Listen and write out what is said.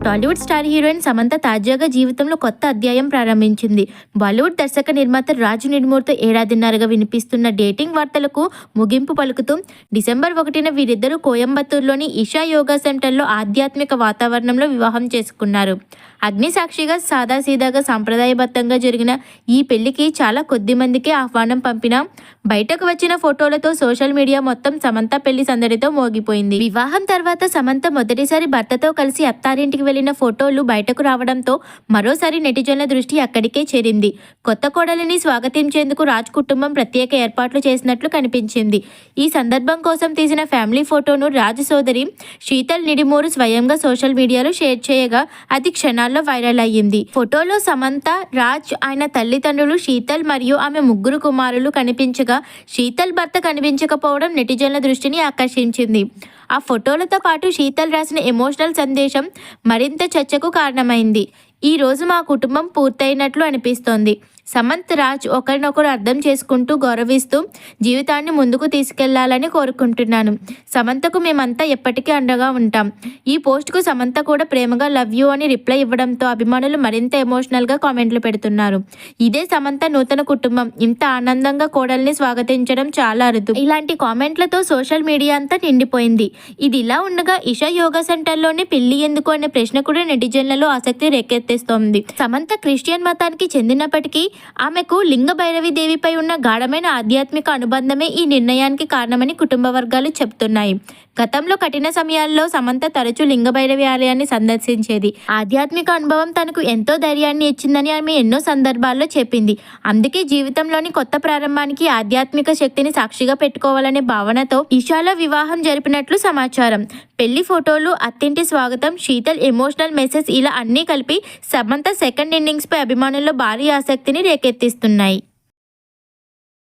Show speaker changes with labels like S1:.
S1: Tollywood star heroine Samantha తాజాగా జీవితంలో కొత్త అధ్యాయం ప్రారంభించింది. బాలీవుడ్ దర్శక నిర్మాత రాజు నిడుమూర్తో ఏడాదిన్నరగా వినిపిస్తున్న డేటింగ్ వార్తలకు ముగింపు పలుకుతూ డిసెంబర్ 1న వీరిద్దరూ కోయంబత్తూరులోని ఇషా యోగా సెంటర్లో ఆధ్యాత్మిక వాతావరణంలో వివాహం చేసుకున్నారు. అగ్ని సాక్షిగా సాదాసీదాగా సాంప్రదాయబద్ధంగా జరిగిన ఈ పెళ్లికి చాలా కొద్ది మందికే ఆహ్వానం పంపినా బయటకు వచ్చిన ఫోటోలతో సోషల్ మీడియా మొత్తం సమంత పెళ్లి సందడితో మోగిపోయింది. వివాహం తర్వాత సమంత మొదటిసారి భర్తతో కలిసి అత్తారింటికి వెళ్లిన ఫోటోలు బయటకు రావడంతో మరోసారి నెటిజన్ల దృష్టి అక్కడికే చేరింది. కొత్త కోడలిని స్వాగతించేందుకు రాజ్ కుటుంబం ప్రత్యేక ఏర్పాట్లు చేసినట్లు కనిపించింది. ఈ సందర్భం కోసం తీసిన ఫ్యామిలీ ఫోటోను రాజ్ సోదరి శీతల్ నిడిమూరు స్వయంగా సోషల్ మీడియాలో షేర్ చేయగా అది క్షణాల్లో వైరల్ అయ్యింది. ఫోటోలో సమంత, రాజ్, ఆయన తల్లిదండ్రులు, శీతల్ మరియు ఆమె ముగ్గురు కుమారులు కనిపించగా శీతల్ భర్త కనిపించకపోవడం నెటిజన్ల దృష్టిని ఆకర్షించింది. ఆ ఫోటోలతో పాటు శీతల్ రాసిన ఎమోషనల్ సందేశం మరింత చర్చకు కారణమైంది. ఈ రోజు మా కుటుంబం పూర్తయినట్లు అనిపిస్తోంది. సమంత్, రాజ్ ఒకరినొకరు అర్థం చేసుకుంటూ గౌరవిస్తూ జీవితాన్ని ముందుకు తీసుకెళ్లాలని కోరుకుంటున్నాను. సమంతకు మేమంతా ఎప్పటికీ అండగా ఉంటాం. ఈ పోస్ట్కు సమంత కూడా ప్రేమగా లవ్ యూ అని రిప్లై ఇవ్వడంతో అభిమానులు మరింత ఎమోషనల్గా కామెంట్లు పెడుతున్నారు. ఇదే సమంత నూతన కుటుంబం. ఇంత ఆనందంగా కోడల్ని స్వాగతించడం చాలా అరుదు. ఇలాంటి కామెంట్లతో సోషల్ మీడియా అంతా నిండిపోయింది. ఇది ఇలా ఉండగా ఇషా యోగా సెంటర్లోనే పెళ్లి ఎందుకు అనే ప్రశ్న కూడా నెటిజన్లలో ఆసక్తి రేకెత్తిస్తోంది. సమంత క్రిస్టియన్ మతానికి చెందినప్పటికీ ఆమెకు లింగ భైరవి దేవిపై ఉన్న గాఢమైన ఆధ్యాత్మిక అనుబంధమే ఈ నిర్ణయానికి కారణమని కుటుంబ వర్గాలు చెబుతున్నాయి. గతంలో కఠిన సమయాల్లో సమంత తరచూ లింగ భైరవి ఆలయాన్ని సందర్శించేది. ఆధ్యాత్మిక అనుభవం తనకు ఎంతో ధైర్యాన్ని ఇచ్చిందని ఆమె ఎన్నో సందర్భాల్లో చెప్పింది. అందుకే జీవితంలోని కొత్త ప్రారంభానికి ఆధ్యాత్మిక శక్తిని సాక్షిగా పెట్టుకోవాలనే భావనతో ఇషాలో వివాహం జరిపినట్లు సమాచారం. పెళ్లి ఫోటోలు, అత్తింటి స్వాగతం, శీతల్ ఎమోషనల్ మెసేజ్ ఇలా అన్నీ కలిపి సమంత సెకండ్ ఇన్నింగ్స్ పై అభిమానుల్లో భారీ ఆసక్తిని రేకెత్తిస్తున్నాయి.